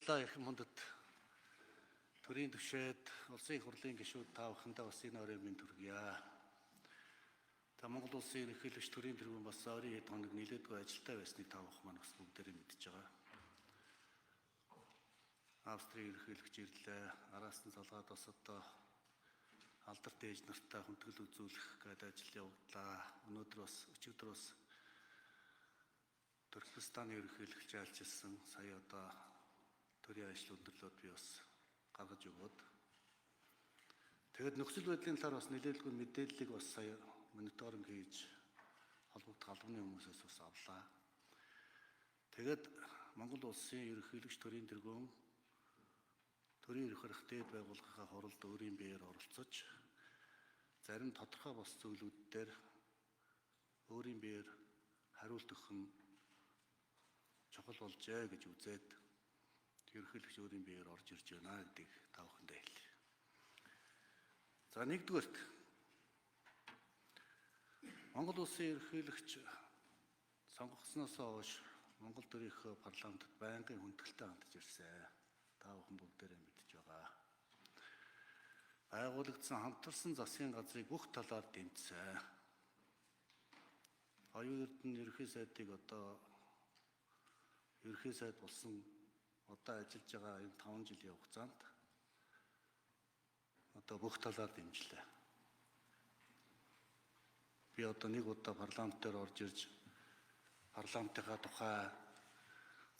Их мундаг төрийн түвшээд улсын их хурлын гишүүд та бүхэндээ бас энэ орой минь төргийа. Та Монгол улсын ерөнхийлөгч төрийн тэргүүн бас ойрын хэд хоног нийлээдгүй ажилтаа байсныг та бүхэн маань бас бүгдээрээ мэдж байгаа. Австрийн ерөнхийлөгч ирлээ, араас нь залгаад бас одоо алдарт ээж нартай хүндэтгэл үзүүлэх гэдэг ажил явууллаа. Өнөөдөр бас өчигдөр бас Туркменстаны ерөнхийлөгч айлчилсан. Сая одоо төрийн ажил өндөрлөөд би бас гаргаж өгөөд. Тэгээд нөхцөл байдлын талаар бас нэлээдгүй мэдээллийг бас сая мониторинг хийж холбогдох албаны хүмүүсээс бас авлаа. Тэгээд Монгол улсын ерөнхийлөгч төрийн тэргүүн төрийн ерөнхий арга дээд байгууллагын хуралд өөрийн биеэр оролцож зарим тодорхой бос зүйлүүд дээр өөрийн биеэр хариулт өгөх нь чухал болжээ гэж үзээд ерөнхийлөгч өөрийн биеэр орж ирж байна гэдгийг та бүхэндээ хэлье. За нэгдүгээрт Монгол улсын ерөнхийлөгч сонгогдсноос хойш Монгол төрийнхөө парламентд байнгын хүндэтгэлтэй хандж ирсэн. Та бүхэн бүгдээрээ мэдж байгаа. Байгуулагдсан хамтарсан засгийн газрыг бүх талаар дэмжсэн. Оюун эрдэнэ ерөнхий сайдыг одоо ерөнхий сайд болсон одоо ажиллаж байгаа энэ 5 жилийн хугацаанд одоо бүх талаар дэмжлээ. Би одоо нэг удаа парламент дээр орж ирж парламентынхаа тухай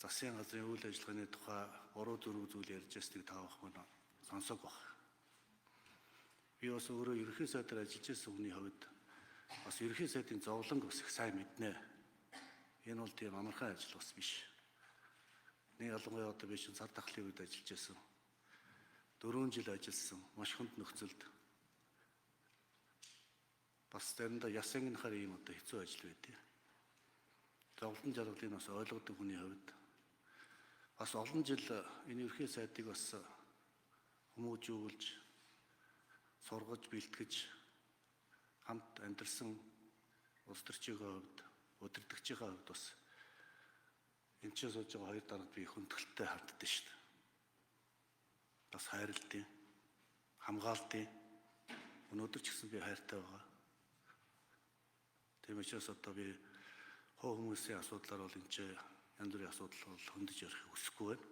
засгийн газрын үйл ажиллагааны тухай 3-4 зүйл ярьж байсныг та бүхэн сонсог баг. Би бас өөрөө ерөнхий сайдаар ажиллаж байсан хүний хувьд бас ерөнхий сайдын зовлонг бас их сайн мэднэ. Энэ бол тийм амархан ажил бас биш. Нэг ялангуяа одоо би чинь сар дахлын үед ажиллаж байсан. 4 жил ажилласан маш хүнд нөхцөлд бас заримдаа яс ангинахаар ийм одоо хэцүү ажил байдیں۔ Зовлон жаргалыг бас ойлгодог хүний хувьд бас олон жил энэ ерөнхий сайдыг бас хүмүүжүүлж, сургаж, бэлтгэж хамт амьдарсан улс төрчийн хувьд, удирдагчийн хувьд бас энэ ч сууж байгаа хоёр дараад би хүндэтгэлтэй ханддаг шүү дээ. Бас хайрлтын, хамгаалтын өнөөдөр ч гэсэн би хайртай байгаа. Тийм учраас одоо би хоо хүмүүсийн асуудлаар бол энэ ч янз бүрийн асуудал бол хөндөж ярих хүсэхгүй байна.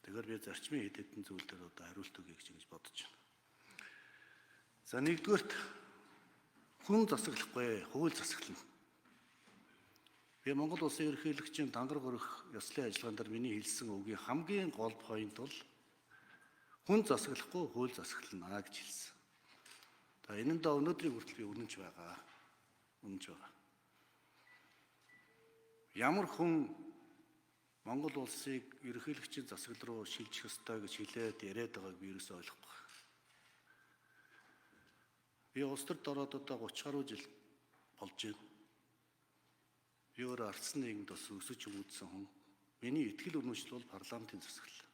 Тэгэхээр би зарчмын хэд хэдэн зүйл дээр одоо хариулт өгье гэж бодож байна. За нэгдүгээрт хүн засаглахгүй, хууль засаглана. Би Монгол улсын ерөнхийлөгчийн дангараг өргөх ёслолын ажиллагаан дээр миний хэлсэн үгийн хамгийн гол point бол хүн засаглахгүй, хууль засаглана гэж хэлсэн. За энэ нь өнөөдрийн хүртэл би үнэнч байгаа. Үнэнч байгаа. Ямар хүн Монгол улсыг ерөнхийлөгчийн засаглал руу шилжих ёстой гэж хэлээд яриад байгааг би ерөөсөй ойлгохгүй. Би улс төрд ороод одоо 30 гаруй жил болж байна. Би өөрөө ардсан нийгэмд бас өсөж хүмүүжсэн хүн. Миний итгэл үнэмшил бол парламентын засаглал.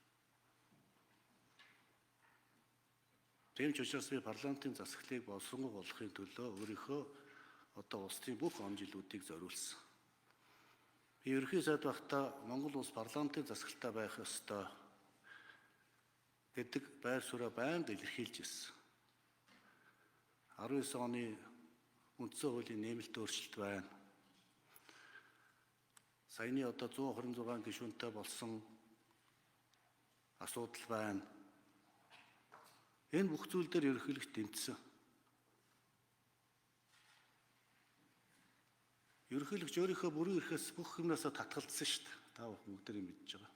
Тийм ч учраас би парламентын засаглалыг боловсронгуй болгохын төлөө өөрийнхөө одоо улсын бүх он жилүүдийг зориулсан. Би ерөнхий сайд байхдаа Монгол улс парламентын засаглалтай байх ёстой гэдэг байр сууриа байнга илэрхийлж ирсэн. 19 оны үндсэн хуулийн нэмэлт өөрчлөлт байна. Саяны одоо 126 гишүүнтэй болсон асуудал байна. Энэ бүх зүйл дээр ерөнхийлөгч дэмжсэн. Ерөнхийлөгч өөрийнхөө бүрэн эрхээс бүх юмнасаа татгалзсан шүү дээ. Та бүхэн бүгдээрээ мэдж байгаа.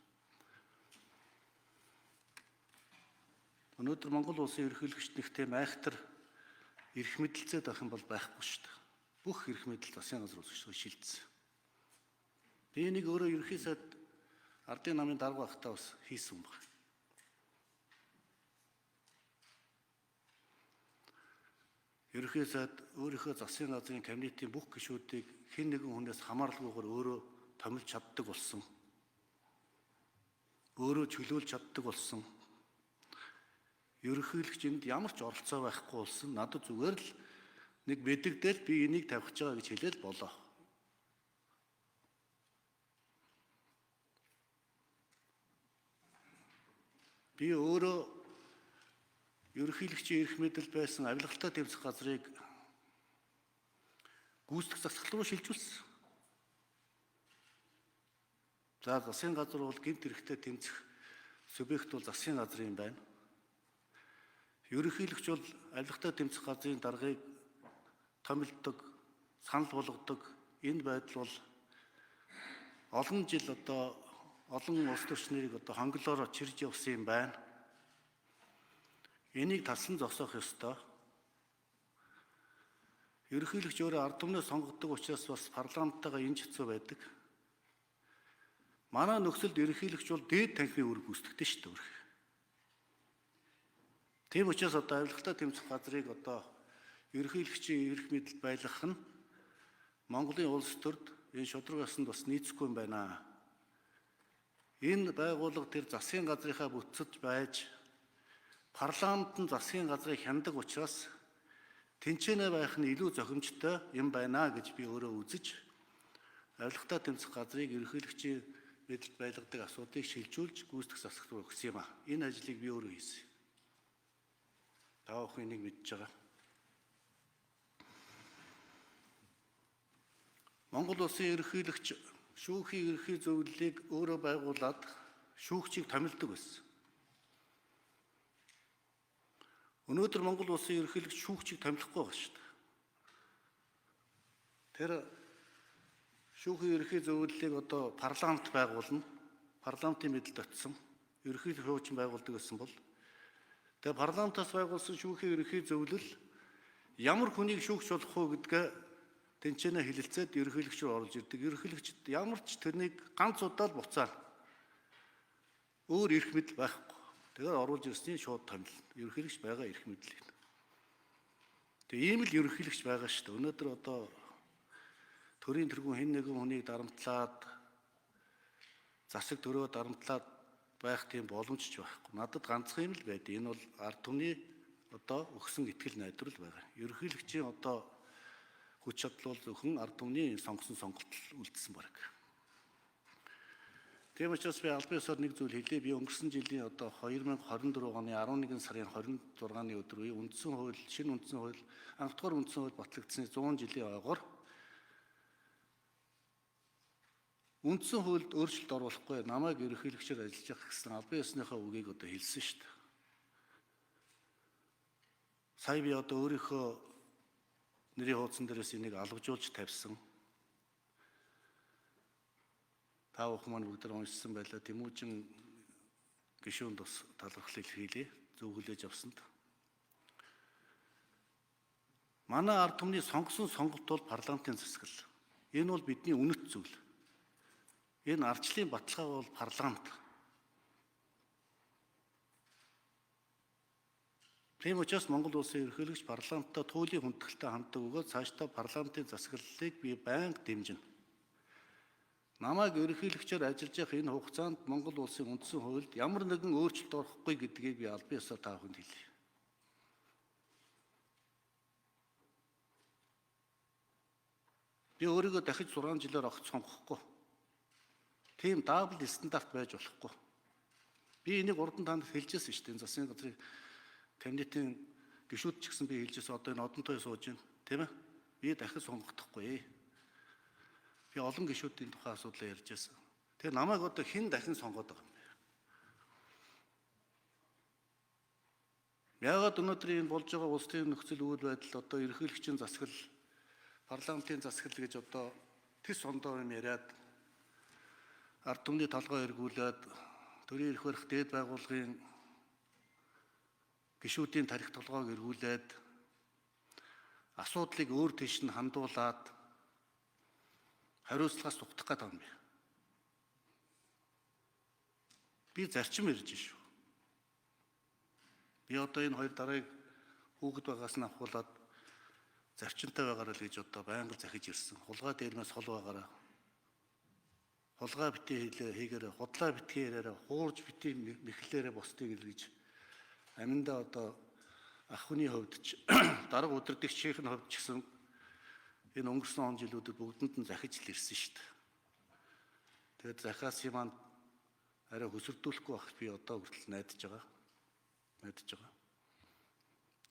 Өнөөдөр Монгол улсын ерөнхийлөгчд нэг тийм айхтар эрх мэдэлцээд байх юм бол байхгүй шүү дээ. Бүх эрх мэдэл засгийн газраас шилжсэн. Би нэг өөрөө ерөнхий сайд ардын намын дарга байхдаа бас хийсэн юм байна. Ерөнхий сайд өөрийнхөө засгийн газрын кабинетийн бүх гишүүдийг хэн нэгэн хүнээс хамааралгүйгээр өөрөө томилж чаддаг болсон. Өөрөө чөлөөлж чаддаг болсон. Ерөнхийлөгчөнд ямар ч оролцоо байхгүй болсон. Надад зүгээр л нэг мэдэгдэл би энийг тавьчих байгаа гэж хэлээд болоо. Би өөрөө ерөнхийлөгчийн эрх мэдэл байсан авилгалтай тэмцэх газрыг гүйцэтгэх засаглал руу шилжүүлсэн. За засгийн газар бол гэмт хэрэгтэй тэмцэх субъект бол засгийн газар юм байна. Ерөнхийлөгч бол авилгатай тэмцэх газрын даргыг томилдог, санал болгодог. Энэ байдал бол олон жил олон улс төрчнэрийг хонглоор чирж явсан юм байна. Энийг талсан зогсоох ёстой. Ерөнхийлөгч өөрөө ард түмнээ сонгодог учраас бас парламенттайгаа энэ хэцүү байдаг. Манай нөхцөлд ерөнхийлөгч бол дээд танхимын үүрэг гүйцэтгэдэг шүү дээ. Тийм учраас авилгатай тэмцэх газрыг ерөнхийлөгчийн эрх мэдэл байлгах нь Монголын улс төрд энэ шудраг ёсонд бас нийцэхгүй юм байна. Энэ байгууллага тэр засгийн газрынхаа бүтцэд байж парламент нь засгийн газрыг хяндаг учраас тэнцэнэ байх нь илүү зохимжтой юм байна гэж би өөрөө үзэж авилгатай тэмцэх газрыг ерөнхийлөгчийн мэдэлд байлгадаг асуудыг шилжүүлж гүйцэтгэх засаглал руу өгсөн юм а. Энэ ажлыг би өөрөө хийсэн. Та бүхэн энийг мэдж байгаа. Монгол улсын ерөнхийлөгч шүүхийн ерөнхий зөвлөлийг өөрөө байгуулад шүүгчийг томилдог байсан. Өнөөдөр Монгол улсын ерөнхийлөгч шүүгчийг томилохгүй байгаа шүү дээ. Тэр шүүхийн ерөнхий зөвлөлийг парламент байгуулна. Парламентын мэдэлд очсон. Ерөнхийлөгч хуучин байгуулдаг гэсэн бол тэгээ парламентаас байгуулсан шүүхийн ерөнхий зөвлөл ямар хүнийг шүүгч болох уу гэдгээ тэнцэнэ хэлэлцээд ерөнхийлөгч рүү оруулж ирдэг. Ерөнхийлөгчд ямар ч тэрнийг ганц удаа л буцаана. Өөр эрх мэдэл байхгүй. Тэгэхээр оруулж ирсний шууд томилно. Ерөнхийлөгч байгаа эрх мэдлийг. Тэгээ ийм л ерөнхийлөгч байгаа шүү дээ. Өнөөдөр төрийн тэргүүн хэн нэгэн хүнийг дарамтлаад засаг төрөө дарамтлаад байх тийм боломж ч байхгүй. Надад ганцхан юм л байд. Энэ бол ард түмний өгсөн итгэл найдвар байгаа. Ерөнхийлөгчийн хүч чадал бол зөвхөн ард түмний сонгосон сонголт үлдсэн баг. Тийм учраас би албан ёсоор нэг зүйл хэлье. Би өнгөрсөн жилийн 2024 оны 11 сарын 26-ны өдөр үе үндсэн хууль, шинэ үндсэн хууль, анх дугаар үндсэн хууль батлагдсны 100 жилийн ойгоор үндсэн хуульд өөрчлөлт оруулахгүй намайг ерөнхийлөгчөөр ажиллаж явах гэсэн албан ёсныхаа үгийг хэлсэн шүү дээ. Сая би өөрийнхөө нэрийн хуудсан дээрээс энийг алгажуулж тавьсан. Та бүхэн маань бүгд уншсан байлаа. Тэмүүжин гишүүнд бас талархал илэрхийлье. Зөв хүлээж авсанд. Манай ард түмний сонгосон сонголт бол парламентын засаглал. Энэ бол бидний үнэт зүйл. Энэ ардчлалын баталгаа бол парламент. Тийм учраас Монгол улсын ерөнхийлөгч парламенттай туйлын хүндэтгэлтэй ханддаг бөгөөд цаашдаа парламентын засаглалыг би байнга дэмжинэ. Намайг ерөнхийлөгчөөр ажиллаж явах энэ хугацаанд Монгол улсын үндсэн хуульд ямар нэгэн өөрчлөлт орохгүй гэдгийг би албан ёсоор та бүхэнд хэлье. Би өөрийгөө дахиж 6 жилээр огт сонгохгүй. Тийм дабл стандарт байж болохгүй. Би энийг урдан танд хэлжсэн шүү дээ. Засгийн газрын кабинетийн гишүүд ч гэсэн би хэлжсэн. Одоо энэ одонтой сууж байна. Тийм ээ? Би дахиж сонгохдохгүй. Би олон гишүүдийн тухай асуудлаа ярьж байсан. Тэгээ намайг хэн дахин сонгоод байгаа юм бэ? Яагаад өнөөдөр энэ болж байгаа улс төрийн нөхцөл үйл байдал ерөнхийлөгчийн засаглал, парламентын засаглал гэж тис ондоо юм яриад ард түмний толгой эргүүлээд төрийн эрх барих дээд байгууллагын гишүүдийн тарих толгойг эргүүлээд асуудлыг өөр тийш нь хандуулаад хариуцлагаас зүгтэх гэдэг юм. Би зарчим ярьж шүү. Би энэ хоёр дараыг хүүхэд байгаас нь авахуулаад зарчимтай байгаараа л гэж байнга захиж ирсэн. Хулгай дээрмээс хол байгаараа. Хулгай битгий хийгээрээ, худлаа битгий яриараа, хуурж битгий мэхлээрээ босдгийг гэж аминдаа ах хүний хувьд ч дарга удирдагчийн хувьд ч гэсэн энэ өнгөрсөн он жилүүдэд бүгдэнд нь захиж л ирсэн шүү дээ. Тэгээд захиас юманд арай хөсөрдүүлэхгүй байх би одоо хүртэл найдаж байгаа.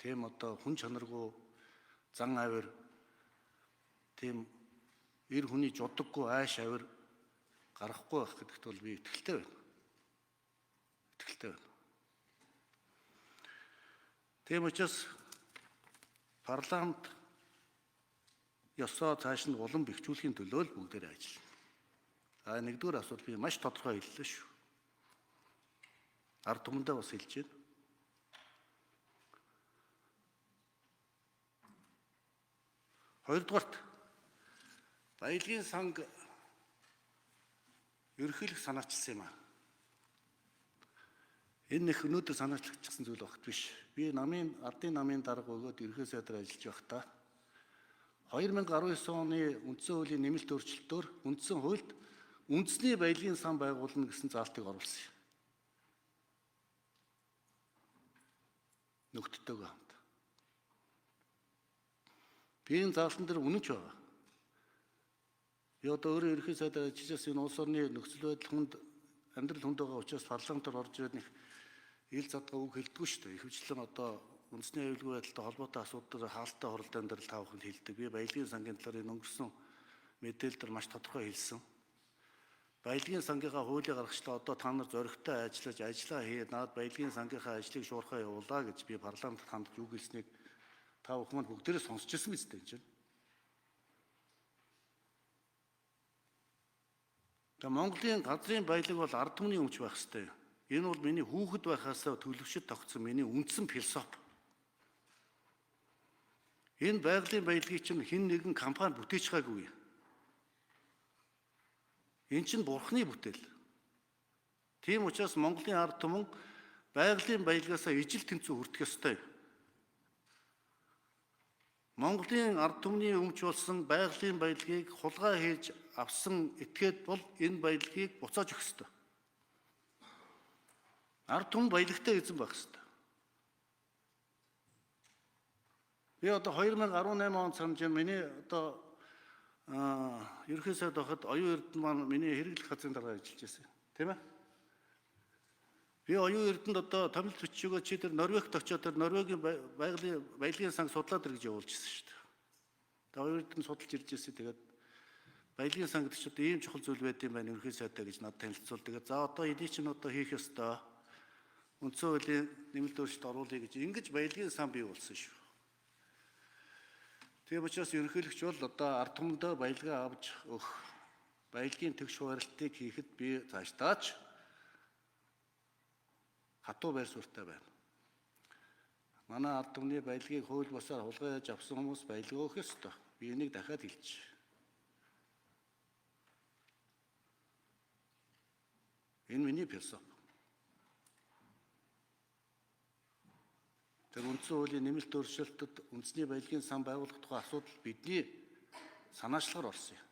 Тийм одоо хүн чанаргүй зан авир, тийм эр хүний жудаггүй айш авир гарахгүй байх гэдэгт бол би итгэлтэй байна. Тийм учраас парламент ёсоо цааш нь улам бэхжүүлэхийн төлөө л бүгдээрээ ажиллана. Нэгдүгээр асуудал би маш тодорхой хэллээ шүү. Ард түмэндээ бас хэлж байна. Хоёрдугаарт Баялагын санг ерөнхийлөх санаачилсан юм аа. Энэ нэг өнөөдөр санаачилсан зүйл багт биш. Би ардын намын дарга өгөөд ерөнхий сайдаар ажиллаж байхдаа 2019 оны үндсэн хуулийн нэмэлт өөрчлөлтөөр үндсэн хуульд үндэсний баялагын сан байгуулна гэсэн заалтыг оруулсан юм. Нөхдөдтэйгээ хамт. Би энэ заалтан дээр үнэнч байгаа. Би одоо өөрөө ерөнхий сайдаар ажиллаж энэ улс орны нөхцөл байдал амьдрал хүнд байгаа учраас парламентаар орж ирээд нэг ил задгаа үг хэлдэггүй шүү дээ. Ихэвчлэн одоо үндэсний аюулгүй байдалтай холбоотой асуудал хаалттай хуралдаан дээр л таавахын хэлдэг. Би Баялагын сангийн талаар энэ өнгөрсөн мэдээлэл дээр маш тодорхой хэлсэн. Баялагын сангийнхаа хуулийг гаргачлаа одоо та нар зоригтой ажиллаа хий. Наад Баялагын сангийнхаа ажлыг шуурхаа явуулаа гэж би парламентд хандж үг хэлснийг та бүхэн маань бүгдээрээ сонсч ирсэн биз дээ энэ чинь. Тэгээ Монголын газрын баялаг бол ард түмний өмч байх ёстой. Энэ бол миний хүүхэд байхаасаа төлөвшөд тогтсон миний үндсэн философи. Энэ байгалийн баялагийг чинь хэн нэгэн компани бүтээж байгаагүй. Энэ чинь бурхны бүтээл. Тийм учраас Монголын ард түмэн байгалийн баялагаасаа ижил тэнцүү хүртэх ёстой. Монголын ард түмний өмч болсон байгалийн баялагийг хулгай хийж авсан этгээд бол энэ баялагийг буцааж өгөх ёстой. Ард түмэн баялагтай эзэн байх ёстой. Би одоо 2018 он санаж миний одоо ерөнхий сайд байхад оюун эрдэнэ маань миний хэрэглэх газрын дарга ажиллаж байсан. Тийм ээ? Би оюун эрдэнэд одоо томилт бичигөө чи тэр Норвегт очиод тэр Норвегийн баялагын санг судлаад ир гэж явуулж ирсэн шүү дээ. Тэгээ оюун эрдэнэ судалж ирж ирсэн. Тэгээд баялагын санг гэж одоо ийм чухал зүйл байд юм байна ерөнхий сайдаа гэж надад танилцуул. Тэгээд за одоо энийг чинь одоо хийх ёстой. Үндсэн хуулийн нэмэлт өөрчлөлт оруулъя гэж ингэж баялагын сан бий болсон шүү. Тийм учраас ерөнхийлөгч бол одоо ард түмэндээ баялагаа авч өгөх баялагын тэгш хуваарлтыг хийхэд би цаашдаач хатуу байр суурьтай байна. Манай ард түмний баялагыг хууль бусаар хулгай хийж авсан хүмүүс баялаг өгөх ёстой. Би энийг дахиад хэлж. Энэ миний философи. Тэр үндсэн хуулийн нэмэлт өөрчлөлтөд үндэсний баялагын сан байгуулах тухай асуудал бидний санаачлагаар орсон юм.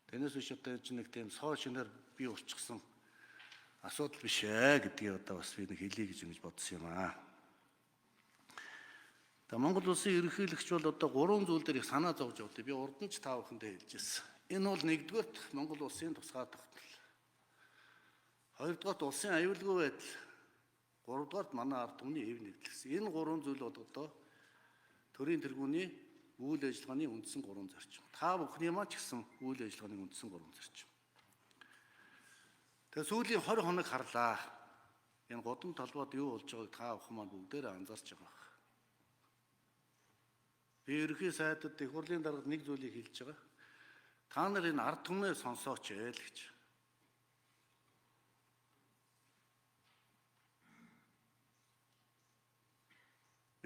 Тэрнээс биш одоо нэг тийм соо шинээр бий болчихсон асуудал биш ээ гэдгийг одоо бас би нэг хэлье гэж ингэж бодсон юм аа. Тэгээ Монгол улсын ерөнхийлөгч бол одоо 3 зүйл дээр их санаа зовж явдаа. Би урд нь ч та бүхэндээ хэлж ирсэн. Энэ бол нэгдүгээрт Монгол улсын тусгай тогтнол. Хоёрдугаарт улсын аюулгүй байдал. Гуравдугаарт манай ард түмний эв нэгдлэгс. Энэ 3 зүйл бол одоо төрийн тэргүүний үйл ажиллагааны үндсэн 3 зарчим. Та бүхний маань ч гэсэн үйл ажиллагааны үндсэн 3 зарчим. Тэгээ сүүлийн 20 хоног харлаа. Энэ годам талбайд юу болж байгааг та бүхэн маань бүгдээрээ анзаарч байгаа. Би ерөнхий сайдад их хурлын даргад нэг зүйлийг хэлж байгаа. Та нар энэ ард түмээ сонсооч ээ л гэж.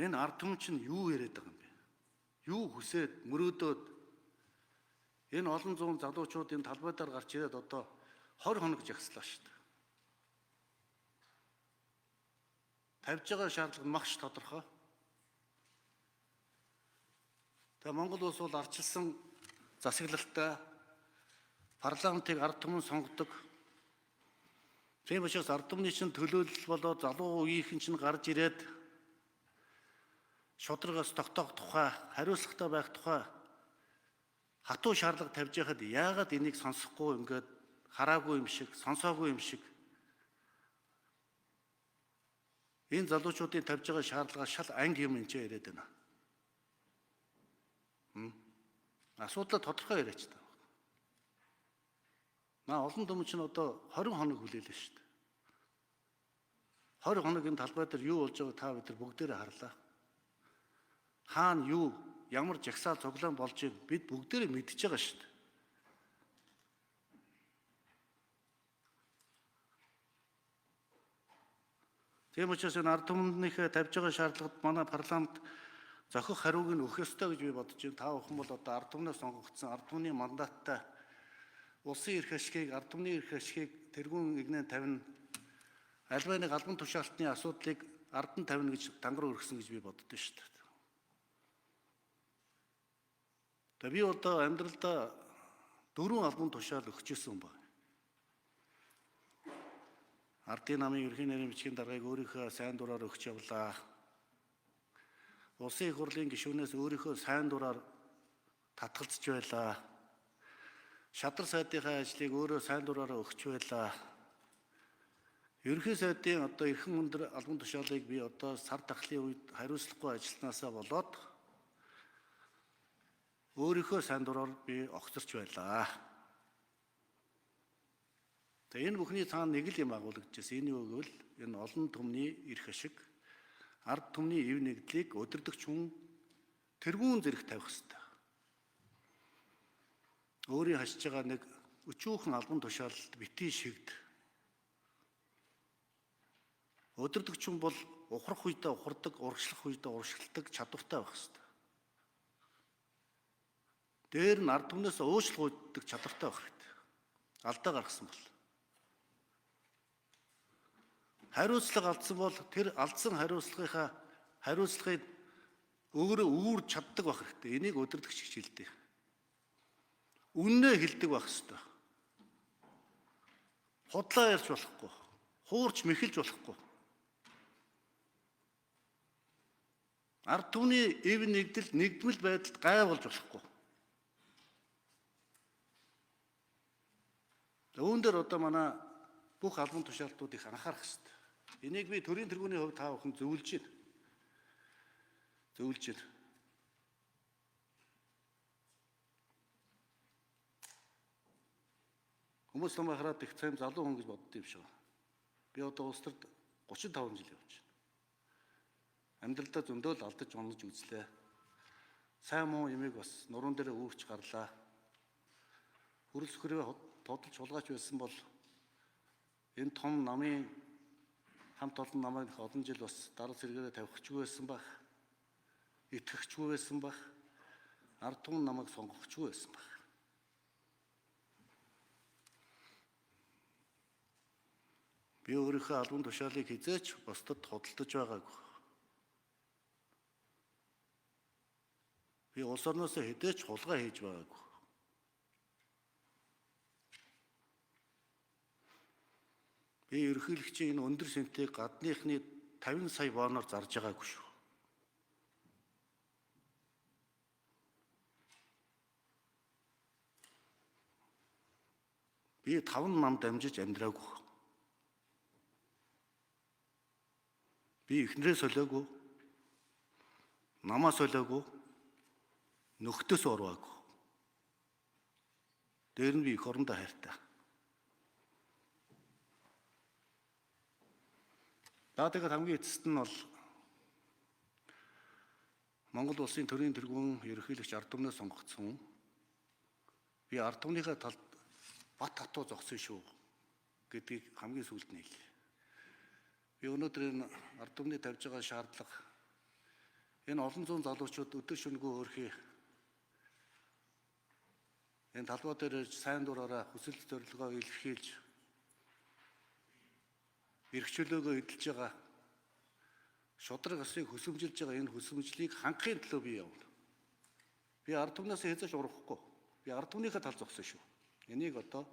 Энэ ард түмэн чинь юу яриад байгаа юм бэ? Юу хүсээд мөрөөдөөд энэ олон зуун залуучууд энэ талбайдаар гарч ирээд одоо 20 хоног жагслаа шүү дээ. Тавьж байгаа шаардлага маш тодорхой. Тэгээ Монгол улс бол арчилсан засаглалтай парламентыг ард түмэн сонгодог. Тийм учраас ард түмний чинь төлөөлөл болоод залуу үеийнхэн чинь гарч ирээд шударгаас тогтоох тухай, хариуцлагатай байх тухай хатуу шаардлага тавьж яхад яагаад энийг сонсохгүй ингээд хараагүй юм шиг, сонсоогүй юм шиг энэ залуучуудын тавьж байгаа шаардлага шал анги юм энэ яриад байна. Асуудлаа тодорхой яриач та. Олон түмэн чинь одоо 20 хоног хүлээлээ шүү дээ. 20 хоног энэ талбай дээр юу болж байгааг та бид нар бүгдээрээ харлаа. Хаана юу, ямар жагсаал цуглаан болж байгааг бид бүгдээрээ мэдчихэж байгаа шүү дээ. Тийм учраас энэ ард түмнийхээ тавьж байгаа шаардлагад манай парламент зохих хариуг нь өгөх ёстой гэж би бодож байна. Та бүхэн бол одоо ард түмнээс сонгогдсон ард түмний мандаттай улсын эрх ашигыг, ард түмний эрх ашигыг тэргүүн игнэн тавина, альва нэг албан тушаалтны асуудлыг ард нь тавина гэж тангар өргөсөн гэж би боддоо шүү дээ. Тэгээ би одоо амьдралдаа 4 албан тушаал өгчээсэн юм байна. Ардын намын ерхий нарийн бичгийн даргаыг өөрийнхөө сайн дураар өгч явлаа. Улсын их хурлын гишүүнээс өөрийнхөө сайн дураар татгалзаж байлаа. Шадар сайдынхаа ажлыг өөрөө сайн дураараа өгч байлаа. Ерхий сайдын одоо эрхэм өндөр албан тушаалыг би одоо сар тахлын үед хариуцлагагүй ажилласнасаа болоод өөрийнхөө сайн дураар би огцорч байлаа. Тэгээ энэ бүхний цаана нэг л юм агуулгажсэн. Энэ юу гэвэл энэ олон түмний эрх ашиг, ард түмний ив нэгдлийг удирдагч хүн тэргүүн зэрэг тавих хэрэгтэй. Өөрийн хашиж байгаа нэг өчүүхэн албан тушаалд битгий шигд. Удирдагч хүн бол ухрах үедээ ухардаг, урагшлах үедээ урагшилдаг чадвартай байх хэрэгтэй. Дээр нь ард түмнээс уушлах үйдэг чадвартай байх хэрэгтэй. Алдаа гаргасан бол. Хариуцлага алдсан бол тэр алдсан хариуцлагыг өөрөө үүрж чаддаг байх хэрэгтэй. Энийг удирдагч хичээлдэг. Үннээ хэлдэг байх хэрэгтэй. Худлаа ярьж болохгүй. Хуурч мэхэлж болохгүй. Ард түмний эв нэгдэл нэгдмэл байдалд гай болж болохгүй. Үүн дээр одоо манай бүх албан тушаалтуудыг анхаарах хэрэгтэй. Энийг би төрийн тэргүүний хувьд та бүхэн зөвлөж байна. Хүмүүс намайг хараад их цайм залуу хүн гэж боддог юм шиг байна. Би одоо улс төрд 35 жил явж байна. Амьдралдаа зөндөө л алдаж унаж үзлээ. Сайн муу юмыг бас нуруунд дээр үүрч гарлаа. Хүрэл сүхрээ тодолж хулгайч байсан бол энэ том намын хамт олон намайг олон жил бас дараа сэргээрээ тавихчгүй байсан байх. Итгэхчгүй байсан байх. Ард түмэн намайг сонгохчгүй байсан байх. Би өөрийнхөө албан тушаалыг хизээч бусдад худалдаж байгаагүй. Би улс орноосоо хэдээч хулгай хийж байгаагүй. Би ерөнхийлөгчийн энэ өндөр сэнтийг гадныхны 50 сая бооноор зарж байгаагүй шүү. Би 5 нам дамжиж амьдраагүй. Би эхнэрээ солиогүй. Намаа солиогүй. Нөхдөс урваагүй. Дээр нь би эх орондоо хайртай. Тэгээд хамгийн эцэст нь бол Монгол улсын төрийн тэргүүн ерөнхийлөгч ард түмнээс сонгогдсон. Би ард түмнийхээ талд бат хатуу зогсон шүү гэдгийг хамгийн сүүлд нь хэлье. Би өнөөдөр энэ ард түмний тавьж байгаа шаардлага энэ олон зуун залуучууд өдөр шөнөгүй өөрхий энэ талбай дээр ирж сайн дураараа хүсэл зорилгоо илэрхийлж эрх чөлөөгөө эдэлж байгаа шудраг асыг хөсөмжилж байгаа энэ хөсөмжлийг хангахын төлөө би явна. Би ард түмнээс хязгаарч урахгүй. Би ард түмнийхээ тал зогсон шүү. Энийг одоо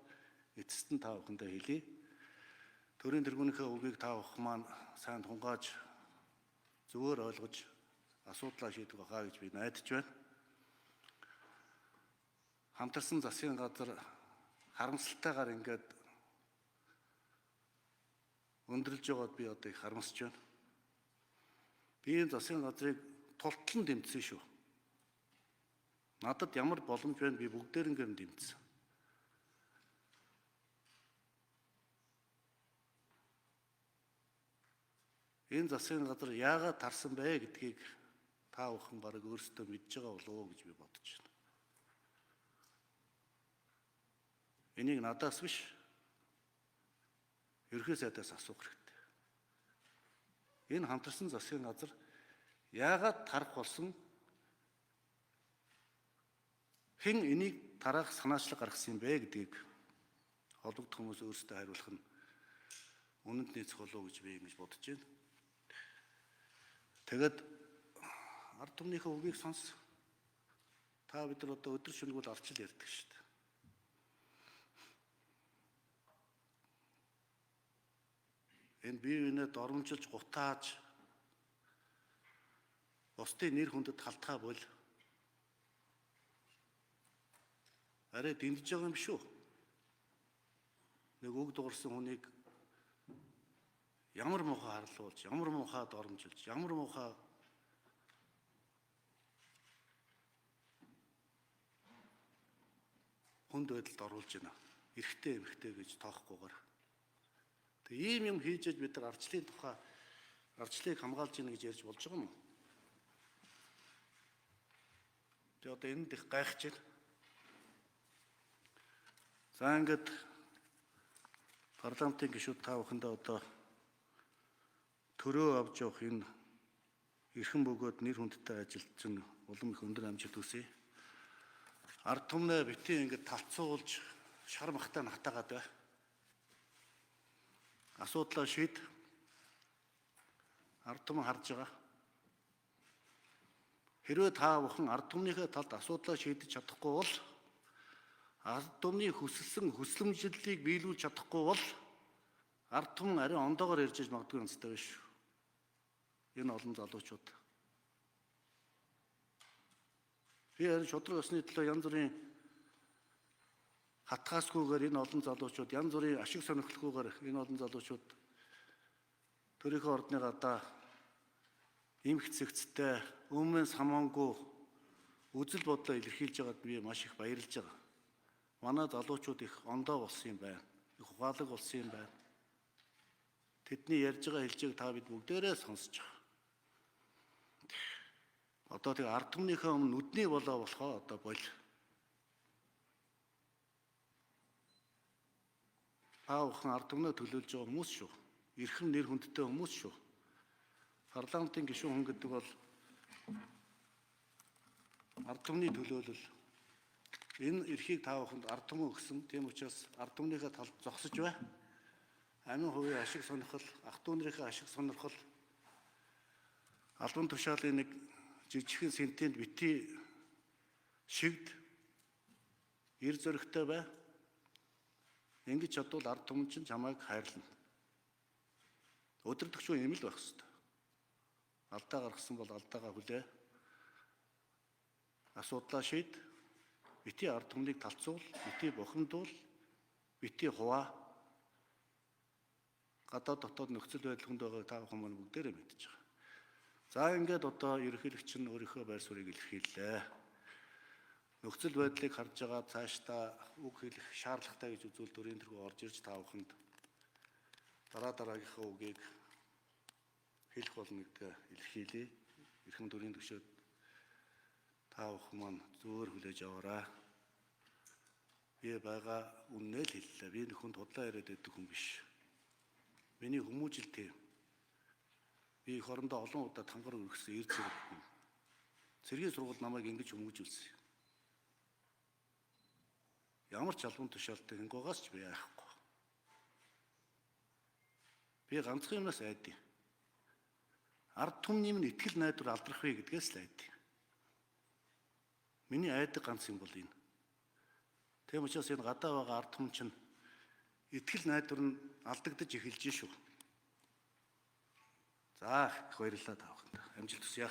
эцэст нь та бүхэндээ хэлье. Төрийн тэргүүнийхээ үгийг та бүхэн маань сайн тунгааж зөвөр ойлгож асуудлаа шийдэх байхаа гэж би найдаж байна. Хамтарсан засгийн газар харамсалтайгаар ингээд өндөрлж байгаад би одоо их харамсаж байна. Би энэ засгийн газрыг тултлан дэмжсэн шүү. Надад ямар боломж байна, би бүгдээрнгээр нь дэмжсэн. Энэ засгийн газар яагаад тарсан бэ гэдгийг та бүхэн бараг өөрсдөө мэдж байгаа болов уу гэж би бодож байна. Энийг надаас биш, ерхий сайдаас асуух хэрэгтэй. Энэ хамтарсан засгийн газар яагаад тарах болсон? Хэн энийг тараах санаачлаг гаргасан юм бэ гэдгийг холбогдох хүмүүс өөрсдөө хариулах нь үнэнд нийцэх болов уу гэж би ингэж бодож байна. Тэгэд ард түмнийхээ үгийг сонс. Та бид нар одоо өдөр шөнөгүй алчил ярьдаг шүү дээ. Энэ бие биенээ доромжилж гутааж бусдын нэр хүндэд халтгаа бол арай дэмжиж байгаа юм шүү. Нэг үг дуурсан хүнийг ямар муухай харлуулж, ямар муухай доромжилж, ямар муухай хүнд байдалд оруулж байна. Эрэгтэй эмэгтэй гэж тоохгүйгээр. Тэг ийм юм хийж бид нар ардчлалын тухай ардчлалыг хамгаалж гинэ гэж ярьж болж байгаа юм уу? Тэг одоо энд их гайхаж байна. За ингээд парламентын гишүүд та бүхэндээ одоо төрөө авч явах энэ эрхэм бөгөөд нэр хүндтэй ажилд чинь улам их өндөр амжилт хүсье. Ард түмнээ битгий ингээд талцуулж шар махтай натаагаад бай. Асуудлаа шийд. Ард түмэн харж байгаа. Хэрвээ та бүхэн ард түмнийхээ талд асуудлаа шийдэж чадахгүй бол ард түмний хүсэлсэн хүслэмжлэлийг биелүүлж чадахгүй бол ард түмэн ари ондоогоор ярьж магадгүй онцтой биш. Энэ олон залуучууд. Би харин шудраг ёсны төлөө янз бүрийн хатгаасгүйгээр энэ олон залуучууд, янз бүрийн ашиг сонирхолгүйгээр энэ олон залуучууд төрийнхөө ордны гадаа им хэцэгцтэй, өмнө самангүй үзэл бодлоо илэрхийлж байгаад би маш их баярлж байгаа. Манай залуучууд их ондоо болсон юм байна. Их ухаалаг болсон юм байна. Тэдний ярьж байгаа хэлжийг та бид бүгдээрээ сонсож байгаа. Одоо тэг ард түмнийхээ өмнө нүдний болоо болохоо одоо бол. Та бүхэн ард түмнээ төлөөлж байгаа хүмүүс шүү. Эрхэм нэр хүндтэй хүмүүс шүү. Парламентын гишүүн хүн гэдэг бол ард түмний төлөөлөл. Энэ эрхийг та бүхэнд ард түмэн өгсөн. Тийм учраас ард түмнийхээ талд зогсож бай. Амин хувийн ашиг сонирхол, ах トゥ нарынхаа ашиг сонирхол, албан тушаалын нэг жижигхэн сентинд бити шигд эр зөрөгтэй бай. Ингэж чадвал ард түмэн чинь чамайг хайрлана. Өдөртөгчөө юм л байх хэвээр. Алдаа гаргасан бол алдаагаа хүлээ. Асуудлаа шийд. Бити ард түмнийг талцуул, бити бухимдуул, бити хуваа. Гадаад дотоод нөхцөл байдал хүнд байгааг та бүхэн маань бүгдээрээ мэдж байгаа. За ингээд одоо ерөнхийлөгч нь өөрийнхөө байр суурийг илэрхийллээ. Нөхцөл байдлыг харж байгаа цаашдаа үг хэлэх шаардлагатай гэж үзвэл төрийн тэргүү орж ирж та бүхэнд дараагийнхаа үгийг хэлэх болно гэдгээ илэрхийлье. Эрхэм төрийн төвшөөд та бүхэн маань зөөр хүлээж аваарай. Би байгаа үннээ л хэллээ. Би нөхөнд худлаа яриад байдаг хүн биш. Миний хүмүүжил тийм. Би их орондоо олон удаа тангар өргөсөн эр зэрэг хүн. Цэргийн сургууль намайг ингэж хүмүүжүүлсэн. Ямар ч албан тушаалтай хингугаас ч би яахгүй. Би ганцхан юмнаас айдیں۔ Ард түмний минь итгэл найдвар алдрах вэ гэдгээс л айдیں۔ Миний айдаг ганц юм бол энэ. Тийм учраас энэ гадаа байгаа ард түмэн чинь итгэл найдвар нь алдагдаж эхэлж шүү. За их баярлалаа та бүхэнд. Амжилт хүсье.